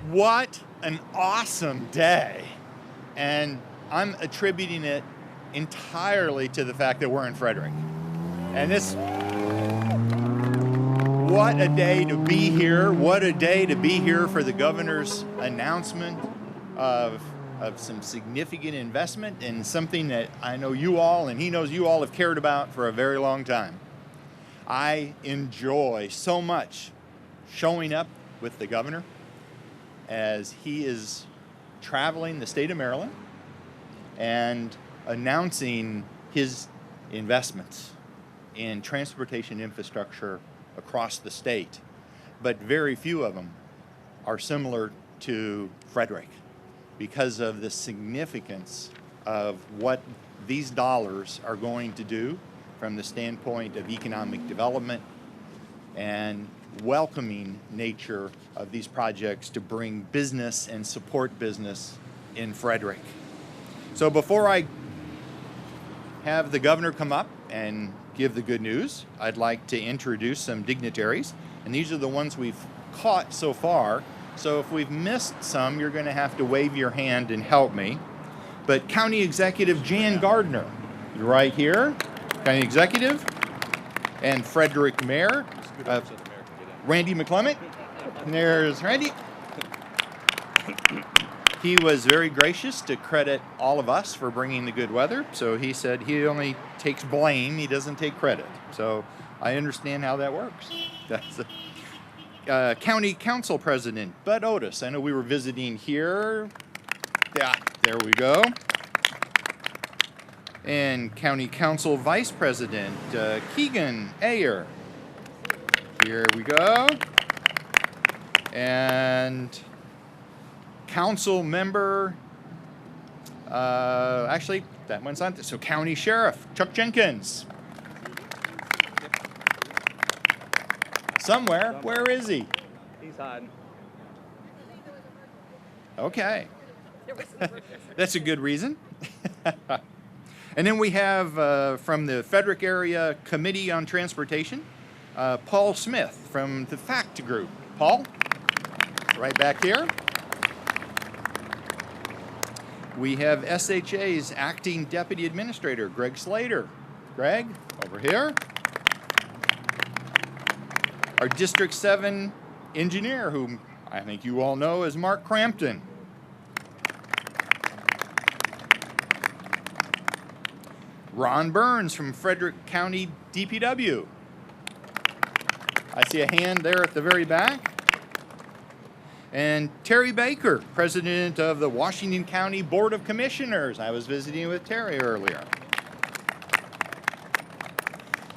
What an awesome day. And I'm attributing it entirely to the fact that we're in Frederick. And what a day to be here. What a day to be here for the governor's announcement of some significant investment in something that I know you all, and he knows you all, have cared about for a very long time. I enjoy so much showing up with the governor as he is traveling the state of Maryland and announcing his investments in transportation infrastructure across the state. But very few of them are similar to Frederick because of the significance of what these dollars are going to do from the standpoint of economic development and welcoming nature of these projects to bring business and support business in Frederick. So before I have the governor come up and give the good news, I'd like to introduce some dignitaries, and these are the ones we've caught so far. So if we've missed some, you're going to have to wave your hand and help me. But County Executive Jan Gardner, you're right here, County Executive, and Frederick Mayor, Randy McClement. And there's Randy. He was very gracious to credit all of us for bringing the good weather. So he said he only takes blame, he doesn't take credit. So I understand how that works. That's County Council President Bud Otis. I know we were visiting here. Yeah, there we go. And County Council Vice President Keegan Ayer. Here we go. And Council Member, actually, that one's on. So County Sheriff Chuck Jenkins. Somewhere. Where is he? He's hiding. Okay. That's a good reason. And then we have from the Frederick Area Committee on Transportation, Paul Smith from the FACT Group. Paul, right back here. We have SHA's Acting Deputy Administrator, Greg Slater. Greg, over here. Our District 7 engineer, whom I think you all know as Mark Crampton. Ron Burns from Frederick County DPW. I see a hand there at the very back. And Terry Baker, President of the Washington County Board of Commissioners. I was visiting with Terry earlier.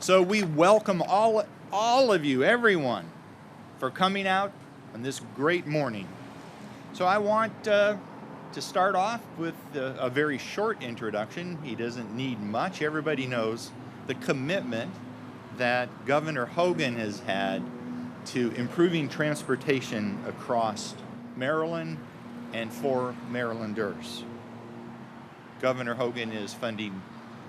So we welcome all of you, everyone, for coming out on this great morning. So I want to start off with a very short introduction. He doesn't need much. Everybody knows the commitment that Governor Hogan has had to improving transportation across Maryland and for Marylanders. Governor Hogan is funding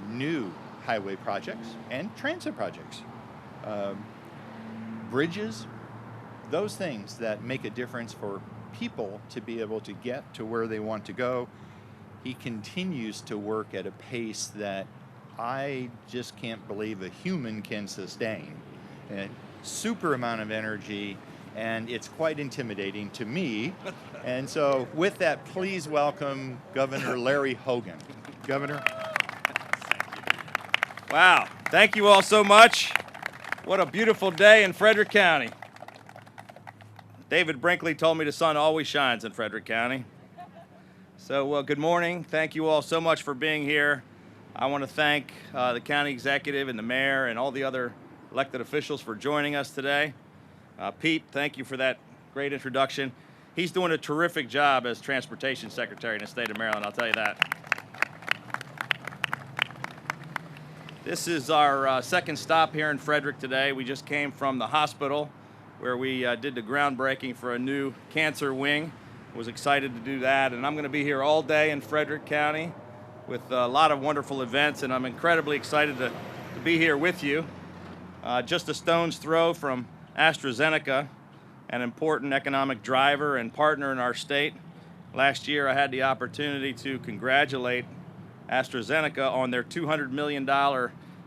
new highway projects and transit projects, bridges, those things that make a difference for people to be able to get to where they want to go. He continues to work at a pace that I just can't believe a human can sustain. And super amount of energy, and it's quite intimidating to me. And so with that, please welcome Governor Larry Hogan. Governor. Wow, thank you all so much. What a beautiful day in Frederick County. David Brinkley told me the sun always shines in Frederick County. So good morning. Thank you all so much for being here. I want to thank the county executive and the mayor and all the other elected officials for joining us today. Pete, thank you for that great introduction. He's doing a terrific job as Transportation Secretary in the state of Maryland, I'll tell you that. This is our second stop here in Frederick today. We just came from the hospital where we did the groundbreaking for a new cancer wing. Was excited to do that, and I'm going to be here all day in Frederick County with a lot of wonderful events, and I'm incredibly excited to be here with you. Just a stone's throw from AstraZeneca an important economic driver and partner in our state. Last year, I had the opportunity to congratulate AstraZeneca on their $200 million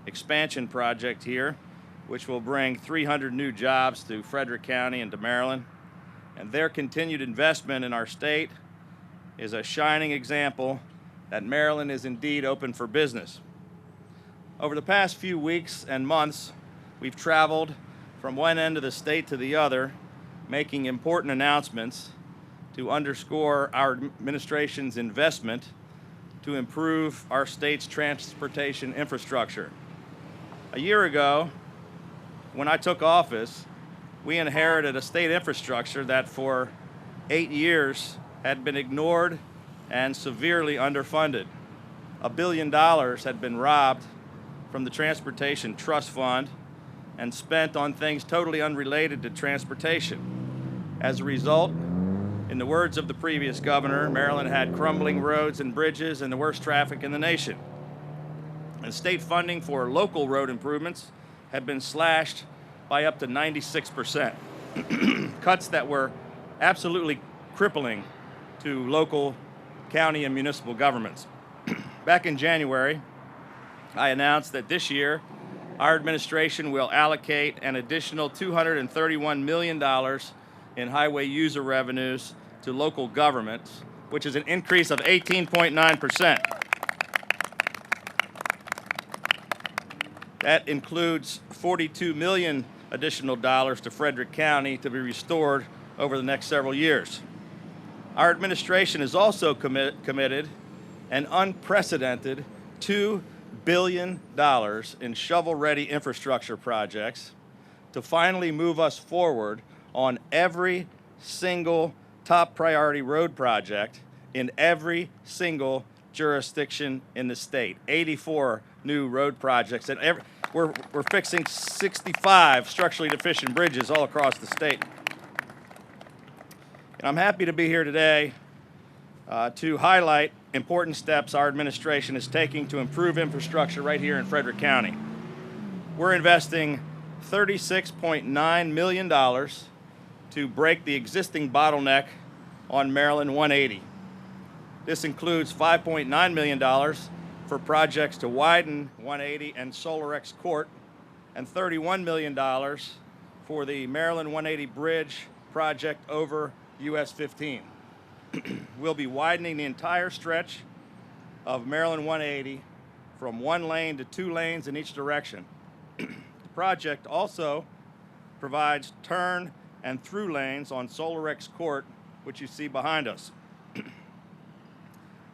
expansion project here, which will bring 300 new jobs to Frederick County and to Maryland. And their continued investment in our state is a shining example that Maryland is indeed open for business. Over the past few weeks and months, we've traveled from one end of the state to the other, making important announcements to underscore our administration's investment to improve our state's transportation infrastructure. A year ago, when I took office, we inherited a state infrastructure that for 8 years had been ignored and severely underfunded. $1 billion had been robbed from the Transportation Trust Fund and spent on things totally unrelated to transportation. As a result, in the words of the previous governor, Maryland had crumbling roads and bridges and the worst traffic in the nation. And state funding for local road improvements had been slashed by up to 96%. Cuts that were absolutely crippling to local, county, and municipal governments. Back in January, I announced that this year, our administration will allocate an additional $231 million in highway user revenues to local governments, which is an increase of 18.9%. That includes $42 million additional dollars to Frederick County to be restored over the next several years. Our administration is also committed an unprecedented $2 billion in shovel-ready infrastructure projects to finally move us forward on every single top priority road project in every single jurisdiction in the state. 84 new road projects, and we're fixing 65 structurally deficient bridges all across the state. And I'm happy to be here today to highlight important steps our administration is taking to improve infrastructure right here in Frederick County. We're investing $36.9 million to break the existing bottleneck on Maryland 180. This includes $5.9 million for projects to widen 180 and SolarX Court, and $31 million for the Maryland 180 Bridge project over US 15. We'll be widening the entire stretch of Maryland 180 from 1 lane to 2 lanes in each direction. The project also provides turn and through lanes on SolarX Court, which you see behind us,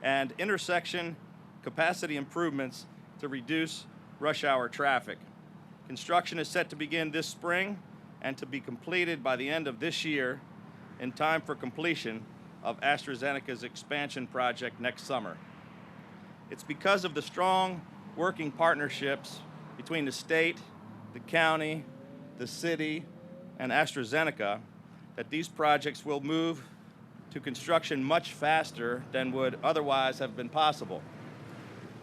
and intersection capacity improvements to reduce rush hour traffic. Construction is set to begin this spring and to be completed by the end of this year in time for completion of AstraZeneca's expansion project next summer. It's because of the strong working partnerships between the state, the county, the city, and AstraZeneca that these projects will move to construction much faster than would otherwise have been possible.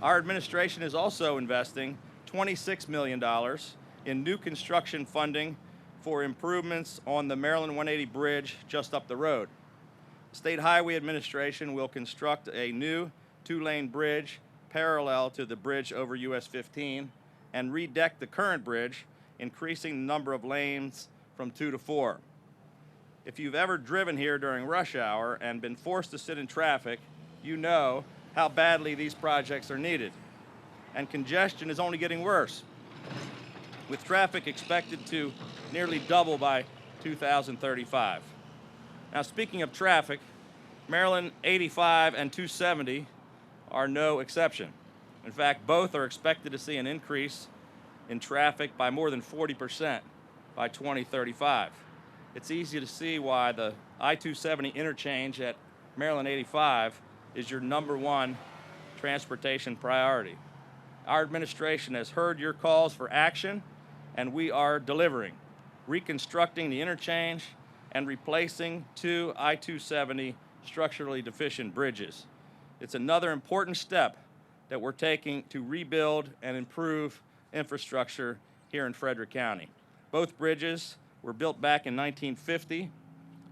Our administration is also investing $26 million in new construction funding for improvements on the Maryland 180 Bridge just up the road. State Highway Administration will construct a new 2-lane bridge parallel to the bridge over US 15 and redeck the current bridge, increasing the number of lanes from 2 to 4. If you've ever driven here during rush hour and been forced to sit in traffic, you know how badly these projects are needed. And congestion is only getting worse, with traffic expected to nearly double by 2035. Now, speaking of traffic, Maryland 85 and 270 are no exception. In fact, both are expected to see an increase in traffic by more than 40% by 2035. It's easy to see why the I-270 interchange at Maryland 85 is your #1 transportation priority. Our administration has heard your calls for action, and we are delivering, reconstructing the interchange and replacing 2 I-270 structurally deficient bridges. It's another important step that we're taking to rebuild and improve infrastructure here in Frederick County. Both bridges were built back in 1950,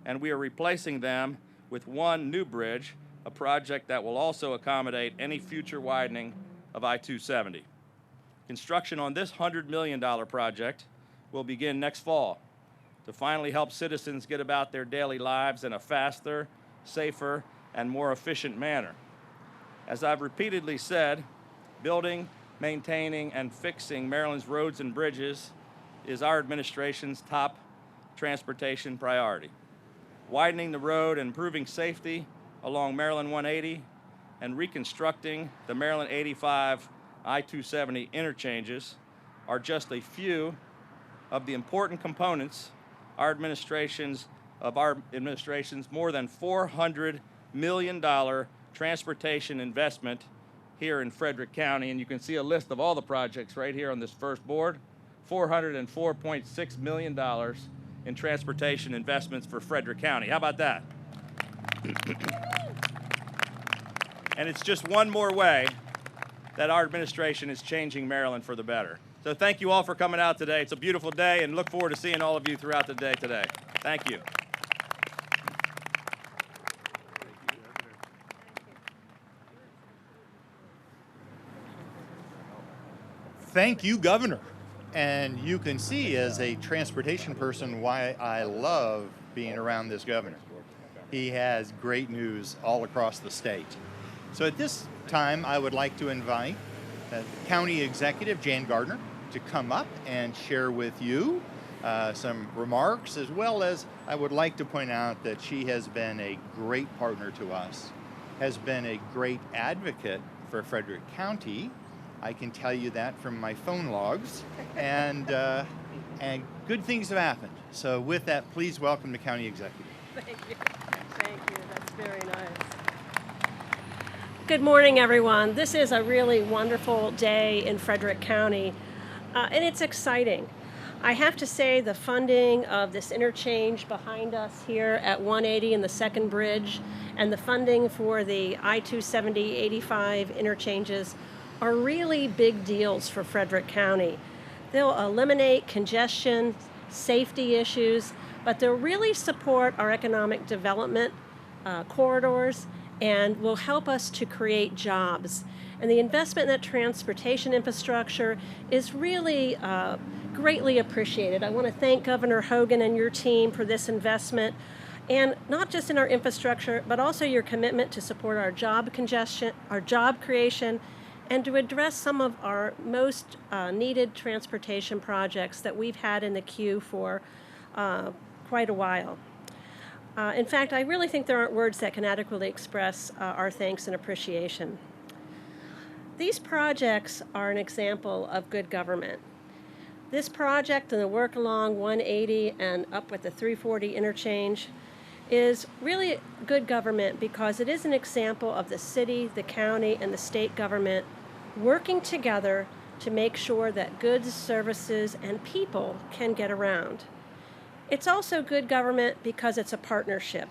and we are replacing them with one new bridge, a project that will also accommodate any future widening of I-270. Construction on this $100 million project will begin next fall to finally help citizens get about their daily lives in a faster, safer, and more efficient manner. As I've repeatedly said, building, maintaining, and fixing Maryland's roads and bridges is our administration's top transportation priority. Widening the road and improving safety along Maryland 180 and reconstructing the Maryland 85 I-270 interchanges are just a few of the important components of our administration's more than $400 million transportation investment here in Frederick County. And you can see a list of all the projects right here on this first board. $404.6 million in transportation investments for Frederick County. How about that? And it's just one more way that our administration is changing Maryland for the better. So thank you all for coming out today. It's a beautiful day, and look forward to seeing all of you throughout the day today. Thank you. Thank you, Governor. And you can see as a transportation person why I love being around this governor. He has great news all across the state. So at this time, I would like to invite County Executive Jan Gardner to come up and share with you some remarks, as well as I would like to point out that she has been a great partner to us, has been a great advocate for Frederick County. I can tell you that from my phone logs, and good things have happened. So with that, please welcome the County Executive. Thank you. Thank you. That's very nice. Good morning, everyone. This is a really wonderful day in Frederick County, and it's exciting. I have to say the funding of this interchange behind us here at 180 and the second bridge, and the funding for the I-270, 85 interchanges are really big deals for Frederick County. They'll eliminate congestion, safety issues, but they'll really support our economic development corridors and will help us to create jobs. And the investment in that transportation infrastructure is really greatly appreciated. I want to thank Governor Hogan and your team for this investment, and not just in our infrastructure, but also your commitment to support our job creation, and to address some of our most needed transportation projects that we've had in the queue for quite a while. In fact, I really think there aren't words that can adequately express our thanks and appreciation. These projects are an example of good government. This project and the work along 180 and up with the 340 interchange is really good government because it is an example of the city, the county, and the state government working together to make sure that goods, services, and people can get around. It's also good government because it's a partnership.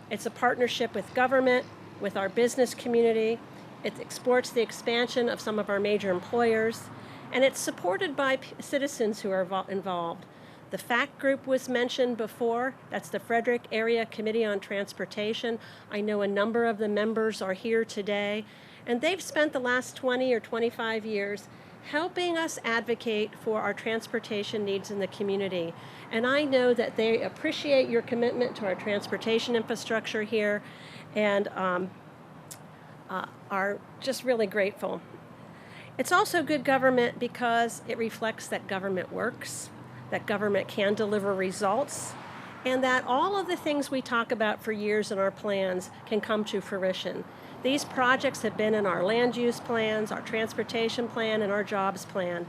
It's a partnership with government, with our business community. It supports the expansion of some of our major employers, and it's supported by citizens who are involved. The FACT group was mentioned before. That's the Frederick Area Committee on Transportation. I know a number of the members are here today, and they've spent the last 20 or 25 years helping us advocate for our transportation needs in the community. And I know that they appreciate your commitment to our transportation infrastructure here and are just really grateful. It's also good government because it reflects that government works, that government can deliver results, and that all of the things we talk about for years in our plans can come to fruition. These projects have been in our land use plans, our transportation plan, and our jobs plan.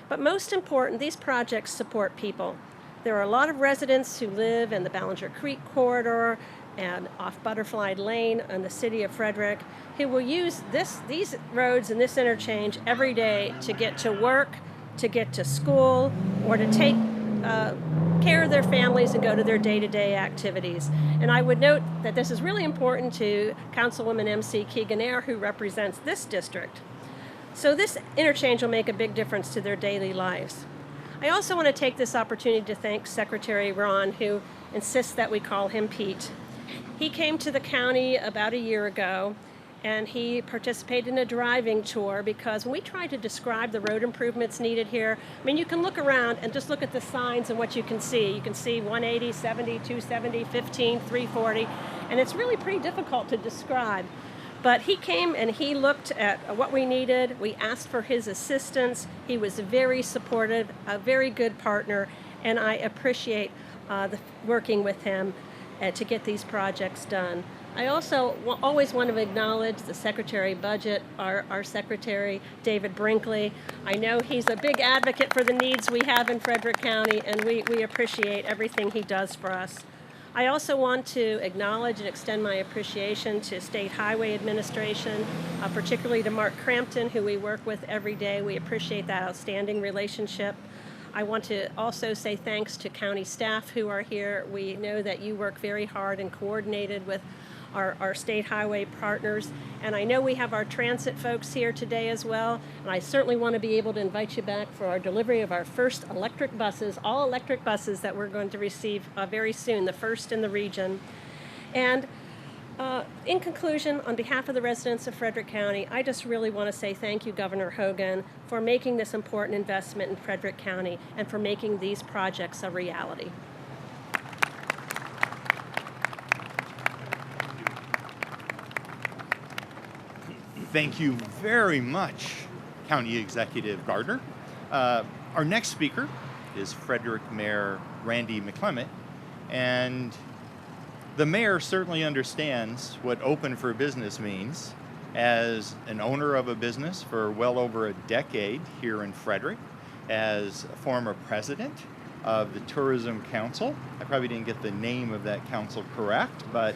But most important, these projects support people. There are a lot of residents who live in the Ballinger Creek corridor and off Butterfly Lane in the city of Frederick who will use these roads and this interchange every day to get to work, to get to school, or to take care of their families and go to their day-to-day activities. And I would note that this is really important to Councilwoman MC Keegan-Air, who represents this district. So this interchange will make a big difference to their daily lives. I also want to take this opportunity to thank Secretary Ron, who insists that we call him Pete. He came to the county about a year ago, and he participated in a driving tour because when we tried to describe the road improvements needed here, I mean, you can look around and just look at the signs and what you can see. You can see 180, 70, 270, 15, 340, and it's really pretty difficult to describe. But he came and he looked at what we needed. We asked for his assistance. He was very supportive, a very good partner, and I appreciate working with him to get these projects done. I also always want to acknowledge the Secretary of Budget, our Secretary, David Brinkley. I know he's a big advocate for the needs we have in Frederick County, and we appreciate everything he does for us. I also want to acknowledge and extend my appreciation to State Highway Administration, particularly to Mark Crampton, who we work with every day. We appreciate that outstanding relationship. I want to also say thanks to county staff who are here. We know that you work very hard and coordinated with our state highway partners. And I know we have our transit folks here today as well. And I certainly want to be able to invite you back for our delivery of our first electric buses, all electric buses that we're going to receive very soon, the first in the region. And in conclusion, on behalf of the residents of Frederick County, I just really want to say thank you, Governor Hogan, for making this important investment in Frederick County and for making these projects a reality. Thank you very much, County Executive Gardner. Our next speaker is Frederick Mayor Randy McClement, and the mayor certainly understands what open for business means. As an owner of a business for well over a decade here in Frederick, as a former president of the Tourism Council, I probably didn't get the name of that council correct, but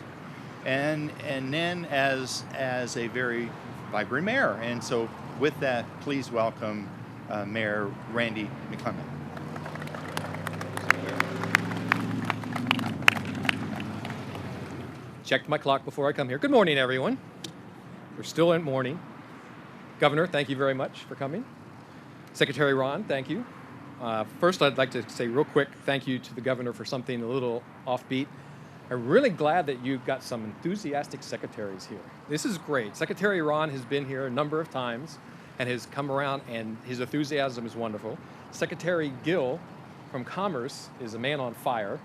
and then as a very vibrant mayor. And so with that, please welcome Mayor Randy McClement. Checked my clock before I come here. Good morning, everyone. We're still in morning. Governor, thank you very much for coming. Secretary Ron, thank you. First, I'd like to say real quick thank you to the governor for something a little offbeat. I'm really glad that you've got some enthusiastic secretaries here. This is great. Secretary Ron has been here a number of times and has come around, and his enthusiasm is wonderful. Secretary Gill from Commerce is a man on fire.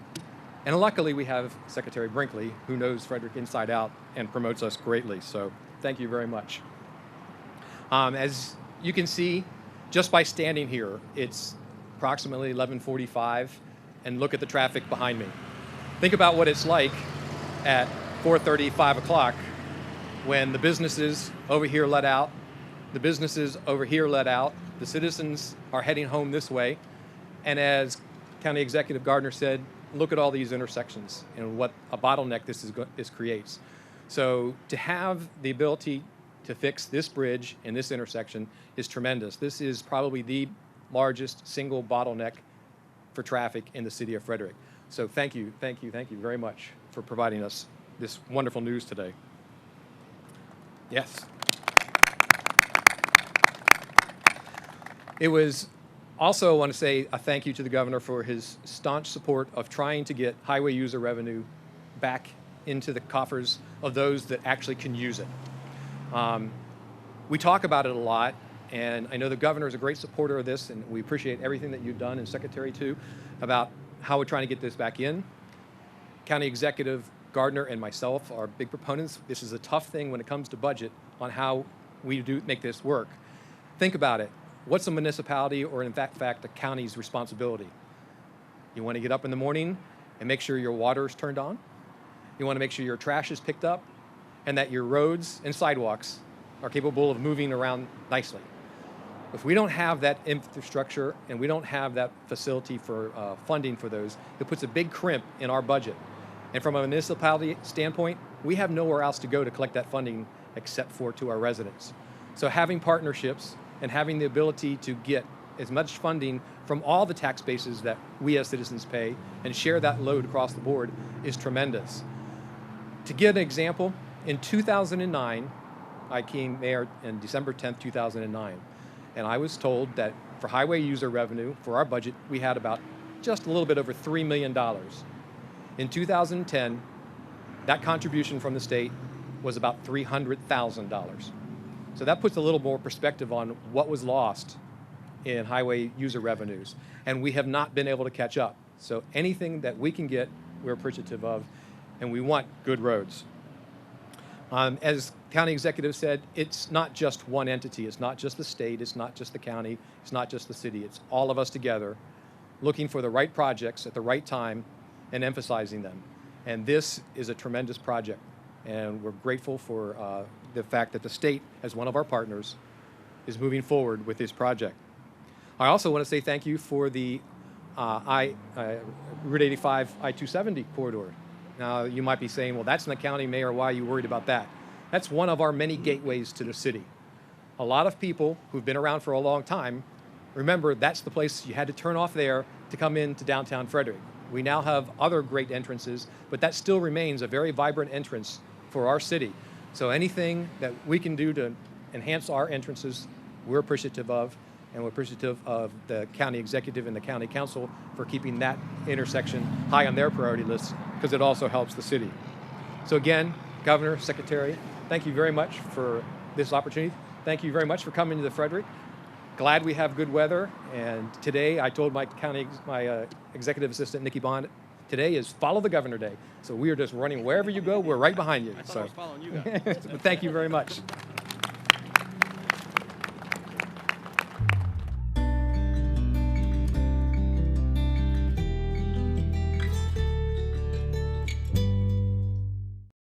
And luckily, we have Secretary Brinkley, who knows Frederick inside out and promotes us greatly. So thank you very much. As you can see, just by standing here, it's approximately 11:45, and look at the traffic behind me. Think about what it's like at 4:30, 5 o'clock, when the businesses over here let out, the businesses over here let out, the citizens are heading home this way, and as County Executive Gardner said, look at all these intersections and what a bottleneck this creates. So to have the ability to fix this bridge and this intersection is tremendous. This is probably the largest single bottleneck for traffic in the city of Frederick. So thank you very much for providing us this wonderful news today. Yes. It was also, I want to say a thank you to the governor for his staunch support of trying to get highway user revenue back into the coffers of those that actually can use it. We talk about it a lot, and I know the governor is a great supporter of this, and we appreciate everything that you've done, and Secretary too, about how we're trying to get this back in. County Executive Gardner and myself are big proponents. This is a tough thing when it comes to budget on how we do make this work. Think about it. What's a municipality or in fact a county's responsibility? You want to get up in the morning and make sure your water is turned on. You want to make sure your trash is picked up and that your roads and sidewalks are capable of moving around nicely. If we don't have that infrastructure and we don't have that facility for funding for those, it puts a big crimp in our budget. And from a municipality standpoint, we have nowhere else to go to collect that funding except for to our residents. So having partnerships and having the ability to get as much funding from all the tax bases that we as citizens pay and share that load across the board is tremendous. To give an example, in 2009, I became mayor on December 10th, 2009. And I was told that for highway user revenue, for our budget, we had about just a little bit over $3 million. In 2010, that contribution from the state was about $300,000. So that puts a little more perspective on what was lost in highway user revenues. And we have not been able to catch up. So anything that we can get, we're appreciative of, and we want good roads. As county executive said, it's not just one entity. It's not just the state. It's not just the county. It's not just the city. It's all of us together looking for the right projects at the right time and emphasizing them. And this is a tremendous project. And we're grateful for the fact that the state, as one of our partners, is moving forward with this project. I also want to say thank you for the Route 85 I-270 corridor. Now, you might be saying, well, that's in the county, Mayor, why are you worried about that? That's one of our many gateways to the city. A lot of people who've been around for a long time remember that's the place you had to turn off there to come into downtown Frederick. We now have other great entrances, but that still remains a very vibrant entrance for our city. So anything that we can do to enhance our entrances, we're appreciative of, and we're appreciative of the county executive and the county council for keeping that intersection high on their priority list, because it also helps the city. So again, Governor, Secretary, thank you very much for this opportunity. Thank you very much for coming to the Frederick. Glad we have good weather, and today I told my executive assistant, Nikki Bond, today is Follow the Governor Day. So we are just running wherever you go, we're right behind you. I thought I was following you guys. Thank you very much.